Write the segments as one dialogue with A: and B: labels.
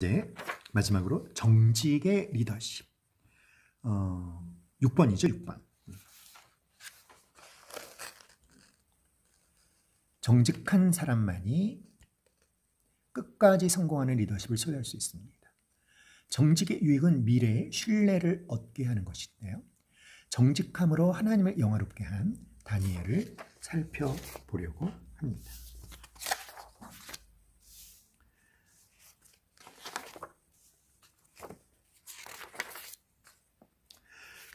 A: 이제 마지막으로 정직의 리더십. 6번이죠, 6번. 정직한 사람만이 끝까지 성공하는 리더십을 소유할 수 있습니다. 정직의 유익은 미래에 신뢰를 얻게 하는 것인데요. 정직함으로 하나님을 영화롭게 한 다니엘을 살펴보려고 합니다.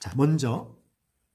A: 자, 먼저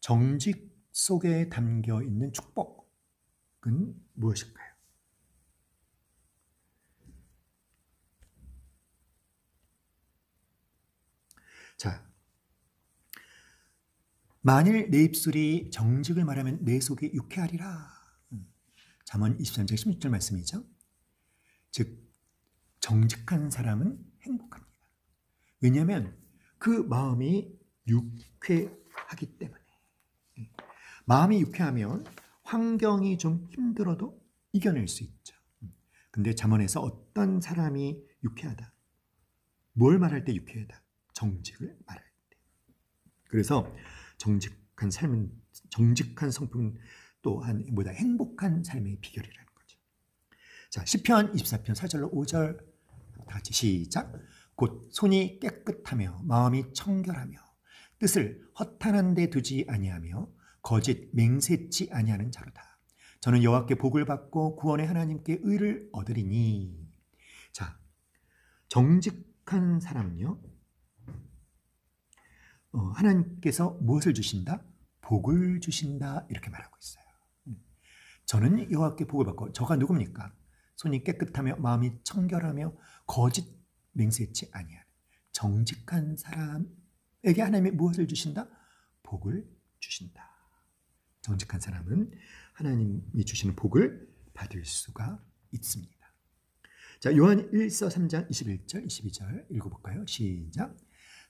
A: 정직 속에 담겨 있는 축복은 무엇일까요? 자, 만일 내 입술이 정직을 말하면 내 속이 유쾌하리라. 잠언 23장 16절 말씀이죠. 즉 정직한 사람은 행복합니다. 왜냐하면 그 마음이 유쾌하기 때문에. 마음이 유쾌하면 환경이 좀 힘들어도 이겨낼 수 있죠. 근데 잠언에서 어떤 사람이 유쾌하다? 뭘 말할 때 유쾌하다? 정직을 말할 때. 그래서 정직한 삶은, 정직한 성품은 또한 뭐다? 행복한 삶의 비결이라는 거죠. 자, 시편 24편 4절로 5절 다 같이 시작. 곧 손이 깨끗하며 마음이 청결하며 뜻을 허탄한 데 두지 아니하며 거짓 맹세치 아니하는 자로다. 저는 여호와께 복을 받고 구원의 하나님께 의를 얻으리니. 자, 정직한 사람은요, 하나님께서 무엇을 주신다? 복을 주신다, 이렇게 말하고 있어요. 저는 여호와께 복을 받고, 저가 누굽니까? 손이 깨끗하며 마음이 청결하며 거짓 맹세치 아니하는 정직한 사람에게 하나님이 무엇을 주신다? 복을 주신다. 정직한 사람은 하나님이 주시는 복을 받을 수가 있습니다. 자, 요한 1서 3장 21절 22절 읽어볼까요? 시작.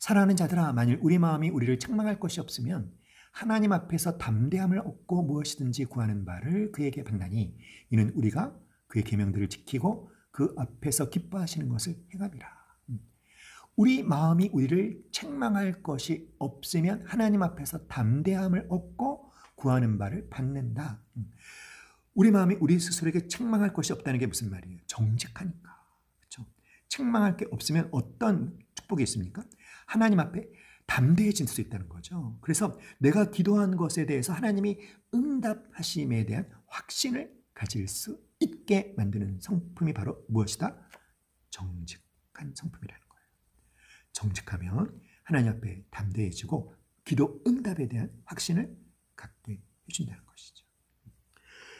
A: 사랑하는 자들아, 만일 우리 마음이 우리를 책망할 것이 없으면 하나님 앞에서 담대함을 얻고 무엇이든지 구하는 바를 그에게 받나니 이는 우리가 그의 계명들을 지키고 그 앞에서 기뻐하시는 것을 행함이라. 우리 마음이 우리를 책망할 것이 없으면 하나님 앞에서 담대함을 얻고 구하는 바를 받는다. 우리 마음이 우리 스스로에게 책망할 것이 없다는 게 무슨 말이에요? 정직하니까. 그렇죠? 책망할 게 없으면 어떤 축복이 있습니까? 하나님 앞에 담대해질 수 있다는 거죠. 그래서 내가 기도한 것에 대해서 하나님이 응답하심에 대한 확신을 가질 수 있게 만드는 성품이 바로 무엇이다? 정직한 성품이라는 거예요. 정직하면 하나님 앞에 담대해지고 기도 응답에 대한 확신을 갖게 해준다는 것이죠.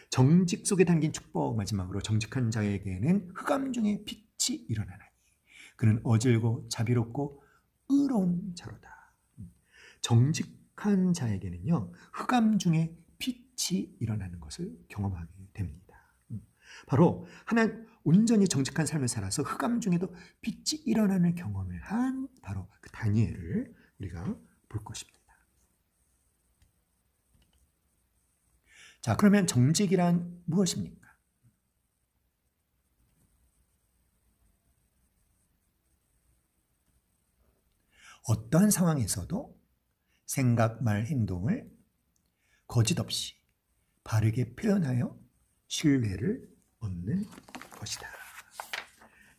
A: 정직 속에 담긴 축복, 마지막으로 정직한 자에게는 흑암 중에 빛이 일어나나니 그는 어질고 자비롭고 의로운 자로다. 정직한 자에게는요, 흑암 중에 빛이 일어나는 것을 경험하게 됩니다. 바로 온전히 정직한 삶을 살아서 흑암 중에도 빛이 일어나는 경험을 한 바로 그 다니엘을 우리가 볼 것입니다. 자, 그러면 정직이란 무엇입니까? 어떠한 상황에서도 생각, 말, 행동을 거짓 없이 바르게 표현하여 신뢰를 얻는 것이다.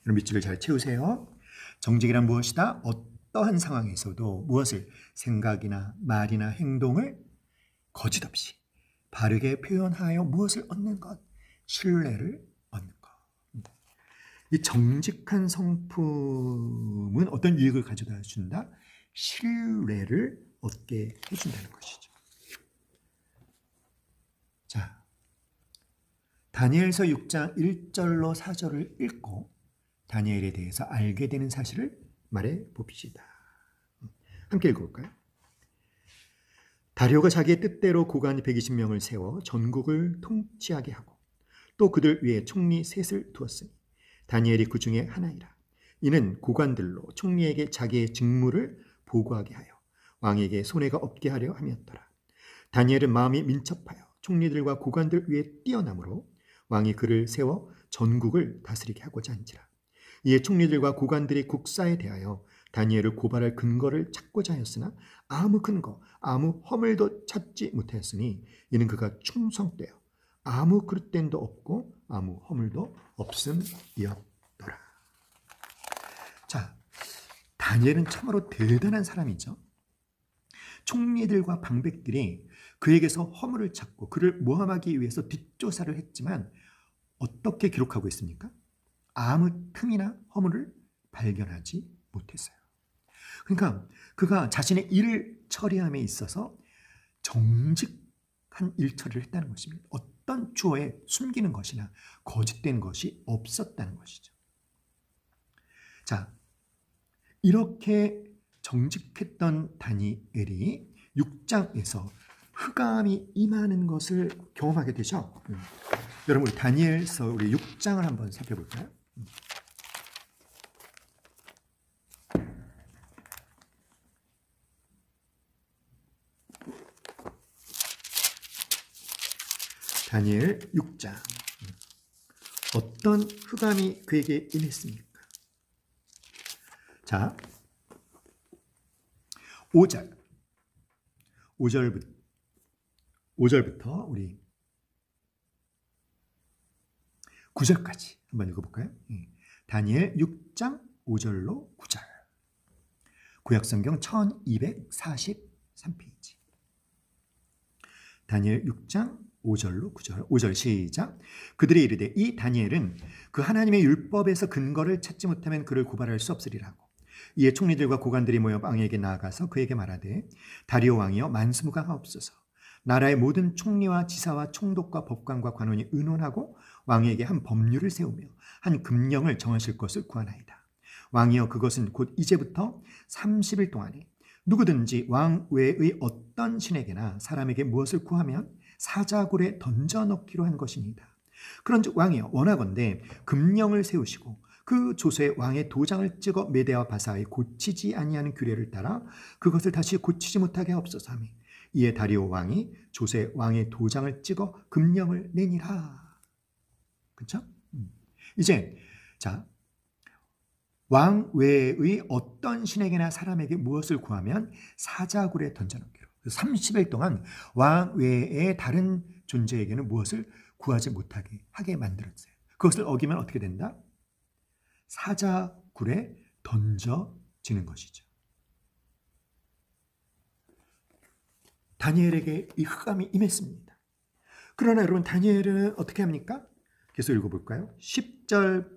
A: 여러분 밑줄을 잘 채우세요. 정직이란 무엇이다? 어떠한 상황에서도 무엇을 생각이나 말이나 행동을 거짓 없이 바르게 표현하여 무엇을 얻는 것? 신뢰를 얻는 것. 이 정직한 성품은 어떤 유익을 가져다 준다? 신뢰를 얻게 해준다는 것이죠. 자, 다니엘서 6장 1절로 4절을 읽고 다니엘에 대해서 알게 되는 사실을 말해 봅시다. 함께 읽어볼까요? 다리오가 자기의 뜻대로 고관 120명을 세워 전국을 통치하게 하고 또 그들 위에 총리 셋을 두었으니 다니엘이 그 중에 하나이라. 이는 고관들로 총리에게 자기의 직무를 보고하게 하여 왕에게 손해가 없게 하려 함이었더라. 다니엘은 마음이 민첩하여 총리들과 고관들 위에 뛰어나므로 왕이 그를 세워 전국을 다스리게 하고자 한지라. 이에 총리들과 고관들이 국사에 대하여 다니엘을 고발할 근거를 찾고자 하였으나 아무 근거, 아무 허물도 찾지 못하였으니 이는 그가 충성되어 아무 그릇됨도 없고 아무 허물도 없음이었더라. 자, 다니엘은 참으로 대단한 사람이죠. 총리들과 방백들이 그에게서 허물을 찾고 그를 모함하기 위해서 뒷조사를 했지만 어떻게 기록하고 있습니까? 아무 틈이나 허물을 발견하지 못했어요. 그러니까 그가 자신의 일을 처리함에 있어서 정직한 일 처리를 했다는 것입니다. 어떤 추호에 숨기는 것이나 거짓된 것이 없었다는 것이죠. 자, 이렇게 정직했던 다니엘이 6장에서 흑암이 임하는 것을 경험하게 되죠. 여러분, 우리 다니엘서 우리 6장을 한번 살펴볼까요? 다니엘 6장. 어떤 흑암이 그에게 임했습니까? 자, 5절부터 우리 9절까지 한번 읽어볼까요? 다니엘 6장 5절로 9절. 구약성경 1243페이지. 다니엘 6장 5절로 9절. 5절 시작. 그들이 이르되 이 다니엘은 그 하나님의 율법에서 근거를 찾지 못하면 그를 고발할 수 없으리라고. 이에 총리들과 고관들이 모여 왕에게 나아가서 그에게 말하되 다리오 왕이여 만수무강하옵소서. 나라의 모든 총리와 지사와 총독과 법관과 관원이 의논하고 왕에게 한 법률을 세우며 한 금령을 정하실 것을 구하나이다. 왕이여 그것은 곧 이제부터 30일 동안에 누구든지 왕 외의 어떤 신에게나 사람에게 무엇을 구하면 사자굴에 던져넣기로 한 것입니다. 그런즉 왕이여 원하건대 금령을 세우시고 그 조서에 왕의 도장을 찍어 메대와 바사에 고치지 아니하는 규례를 따라 그것을 다시 고치지 못하게 하옵소서 하며 이에 다리오 왕이 조서에 왕의 도장을 찍어 금령을 내니라. 그렇죠? 이제 자, 왕 외의 어떤 신에게나 사람에게 무엇을 구하면 사자굴에 던져넣기로. 30일 동안 왕 외의 다른 존재에게는 무엇을 구하지 못하게 하게 만들었어요. 그것을 어기면 어떻게 된다? 사자굴에 던져지는 것이죠. 다니엘에게 이 흑암이 임했습니다. 그러나 여러분, 다니엘은 어떻게 합니까? 계속 읽어볼까요? 10절,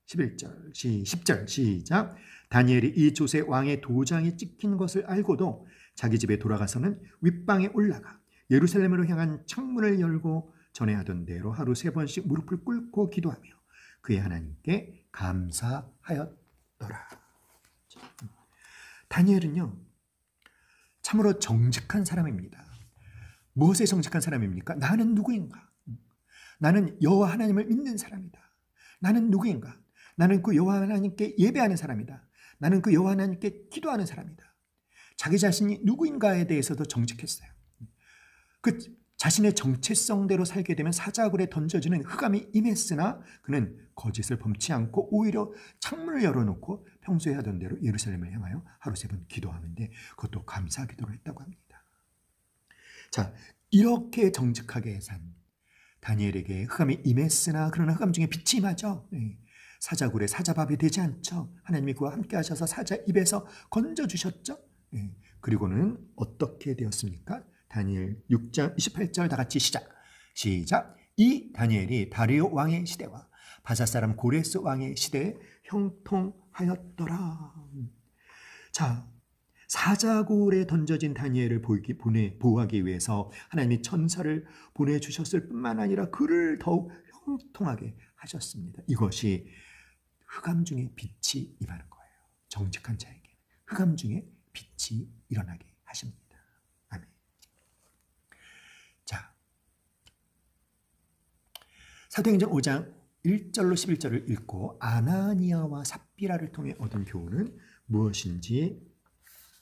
A: 11절, 10절 시작. 다니엘이 이 조세 왕의 도장이 찍힌 것을 알고도 자기 집에 돌아가서는 윗방에 올라가 예루살렘으로 향한 창문을 열고 전에 하던 대로 하루 3번씩 무릎을 꿇고 기도하며 그의 하나님께 감사하였더라. 다니엘은요, 참으로 정직한 사람입니다. 무엇에 정직한 사람입니까? 나는 누구인가? 나는 여호와 하나님을 믿는 사람이다. 나는 누구인가? 나는 그 여호와 하나님께 예배하는 사람이다. 나는 그 여호와 하나님께 기도하는 사람이다. 자기 자신이 누구인가에 대해서도 정직했어요. 그 자신의 정체성대로 살게 되면 사자굴에 던져지는 흑암이 임했으나 그는 거짓을 범치 않고 오히려 창문을 열어놓고 평소에 하던 대로 예루살렘을 향하여 하루 3번 기도하는데 그것도 감사 기도를 했다고 합니다. 자, 이렇게 정직하게 산 다니엘에게 흑암이 임했으나 그러나 흑암 중에 빛이 임하죠. 사자굴에 사자밥이 되지 않죠. 하나님이 그와 함께 하셔서 사자 입에서 건져주셨죠. 그리고는 어떻게 되었습니까? 다니엘 6장 28절 다 같이 시작. 이 다니엘이 다리오 왕의 시대와 바사 사람 고레스 왕의 시대에 형통하였더라. 자, 사자굴에 던져진 다니엘을 보호하기 위해서 하나님이 천사를 보내주셨을 뿐만 아니라 그를 더욱 형통하게 하셨습니다. 이것이 흑암 중에 빛이 임하는 거예요. 정직한 자에게 흑암 중에 빛이 일어나게 하십니다. 아멘. 자, 사도행전 5장 1절로 11절을 읽고 아나니아와 삽비라를 통해 얻은 교훈은 무엇인지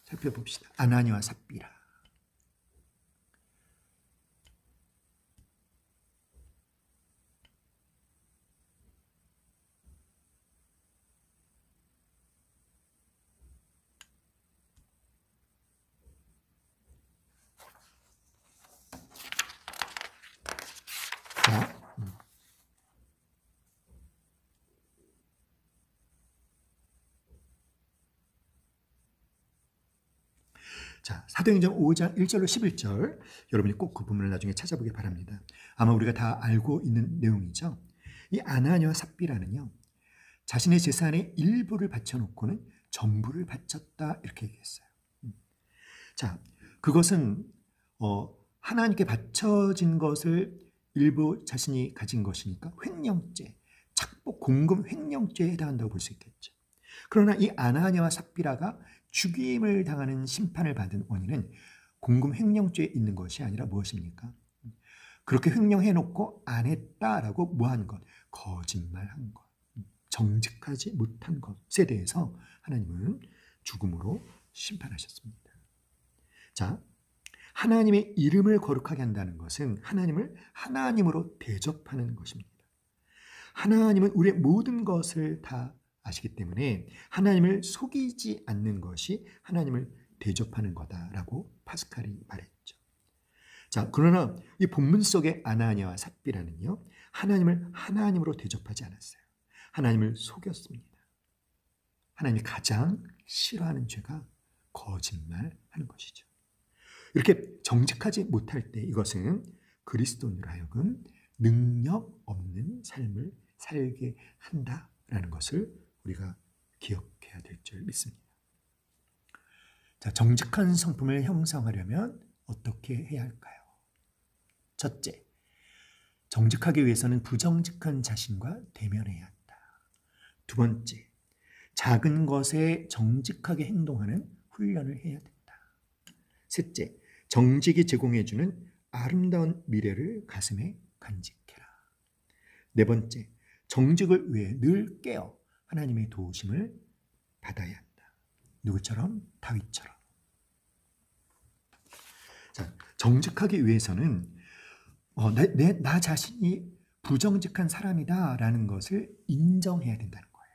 A: 살펴봅시다. 아나니아와 삽비라. 자, 사도행전 5장 1절로 11절 여러분이 꼭 그 부분을 나중에 찾아보길 바랍니다. 아마 우리가 다 알고 있는 내용이죠. 이 아나니아와 삽비라는요, 자신의 재산의 일부를 바쳐놓고는 전부를 바쳤다 이렇게 얘기했어요. 자, 그것은 하나님께 바쳐진 것을 일부 자신이 가진 것이니까 횡령죄, 착복, 공금 횡령죄에 해당한다고 볼 수 있겠죠. 그러나 이 아나니아와 삽비라가 죽임을 당하는 심판을 받은 원인은 공금 횡령죄에 있는 것이 아니라 무엇입니까? 그렇게 횡령해놓고 안 했다라고 뭐한 것, 거짓말한 것, 정직하지 못한 것에 대해서 하나님은 죽음으로 심판하셨습니다. 자, 하나님의 이름을 거룩하게 한다는 것은 하나님을 하나님으로 대접하는 것입니다. 하나님은 우리의 모든 것을 다 아시기 때문에 하나님을 속이지 않는 것이 하나님을 대접하는 거다라고 파스칼이 말했죠. 자, 그러나 이 본문 속의 아나니아와 삽비라는요, 하나님을 하나님으로 대접하지 않았어요. 하나님을 속였습니다. 하나님이 가장 싫어하는 죄가 거짓말하는 것이죠. 이렇게 정직하지 못할 때 이것은 그리스도인으로 하여금 능력 없는 삶을 살게 한다라는 것을 우리가 기억해야 될 줄 믿습니다. 자, 정직한 성품을 형성하려면 어떻게 해야 할까요? 첫째, 정직하기 위해서는 부정직한 자신과 대면해야 한다. 두 번째, 작은 것에 정직하게 행동하는 훈련을 해야 된다. 셋째, 정직이 제공해주는 아름다운 미래를 가슴에 간직해라. 네 번째, 정직을 위해 늘 깨어 하나님의 도우심을 받아야 한다. 누구처럼? 다윗처럼. 자, 정직하기 위해서는 나 자신이 부정직한 사람이다라는 것을 인정해야 된다는 거예요.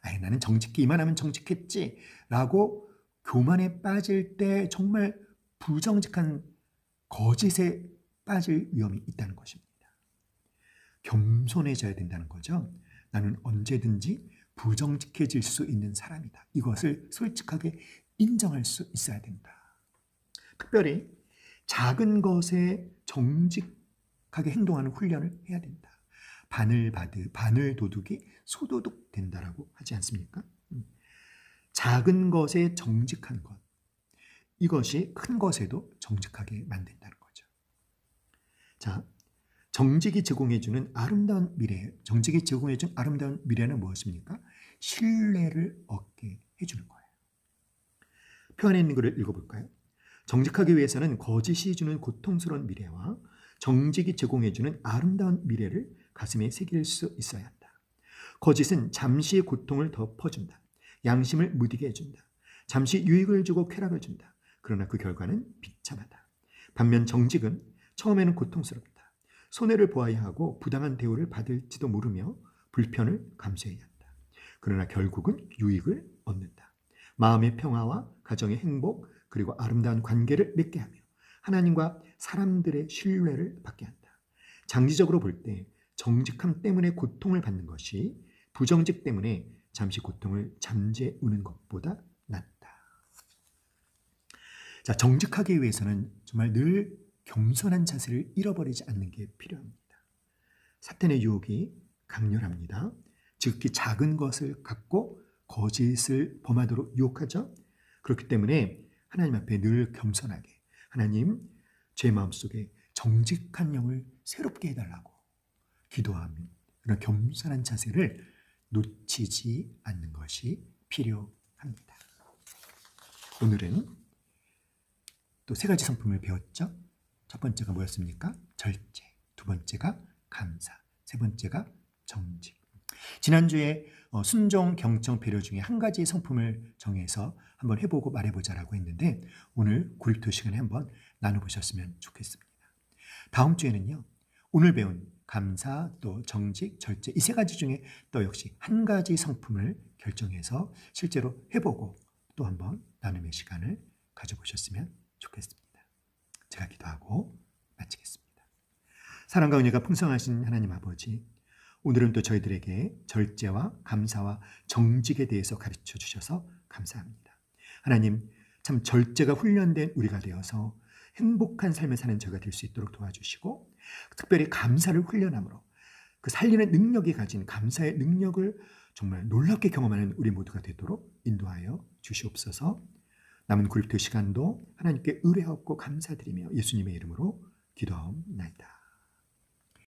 A: 아니, 나는 정직히 이만하면 정직했지라고 교만에 빠질 때 정말 부정직한 거짓에 빠질 위험이 있다는 것입니다. 겸손해져야 된다는 거죠. 나는 언제든지 부정직해질 수 있는 사람이다. 이것을 솔직하게 인정할 수 있어야 된다. 특별히 작은 것에 정직하게 행동하는 훈련을 해야 된다. 바늘 도둑이 소도둑 된다라고 하지 않습니까? 작은 것에 정직한 것, 이것이 큰 것에도 정직하게 만든다는 거죠. 자, 정직이 제공해주는 아름다운 미래, 정직이 제공해준 아름다운 미래는 무엇입니까? 신뢰를 얻게 해주는 거예요. 표 안에 있는 글을 읽어볼까요? 정직하기 위해서는 거짓이 주는 고통스러운 미래와 정직이 제공해주는 아름다운 미래를 가슴에 새길 수 있어야 한다. 거짓은 잠시의 고통을 덮어준다. 양심을 무디게 해준다. 잠시 유익을 주고 쾌락을 준다. 그러나 그 결과는 비참하다. 반면 정직은 처음에는 고통스럽다. 손해를 보아야 하고 부당한 대우를 받을지도 모르며 불편을 감수해야 한다. 그러나 결국은 유익을 얻는다. 마음의 평화와 가정의 행복 그리고 아름다운 관계를 맺게 하며 하나님과 사람들의 신뢰를 받게 한다. 장기적으로 볼 때 정직함 때문에 고통을 받는 것이 부정직 때문에 잠시 고통을 잠재우는 것보다 낫다. 자, 정직하기 위해서는 정말 늘 겸손한 자세를 잃어버리지 않는 게 필요합니다. 사탄의 유혹이 강렬합니다. 즉히 작은 것을 갖고 거짓을 범하도록 유혹하죠. 그렇기 때문에 하나님 앞에 늘 겸손하게, 하나님, 제 마음속에 정직한 영을 새롭게 해달라고 기도하며 그런 겸손한 자세를 놓치지 않는 것이 필요합니다. 오늘은 또 세 가지 성품을 배웠죠. 첫 번째가 뭐였습니까? 절제. 두 번째가 감사. 세 번째가 정직. 지난주에 순종, 경청, 배려 중에 한 가지 성품을 정해서 한번 해보고 말해보자라고 했는데 오늘 고립토 시간에 한번 나눠보셨으면 좋겠습니다. 다음 주에는요. 오늘 배운 감사, 또 정직, 절제 이 세 가지 중에 또 역시 한 가지 성품을 결정해서 실제로 해보고 또 한번 나눔의 시간을 가져보셨으면 좋겠습니다. 제가 기도하고 마치겠습니다. 사랑과 은혜가 풍성하신 하나님 아버지, 오늘은 또 저희들에게 절제와 감사와 정직에 대해서 가르쳐 주셔서 감사합니다. 하나님, 참 절제가 훈련된 우리가 되어서 행복한 삶을 사는 저가 될 수 있도록 도와주시고, 특별히 감사를 훈련함으로 그 살리는 능력이 가진 감사의 능력을 정말 놀랍게 경험하는 우리 모두가 되도록 인도하여 주시옵소서. 남은 구립토 시간도 하나님께 의뢰하고 감사드리며 예수님의 이름으로 기도하옵나이다.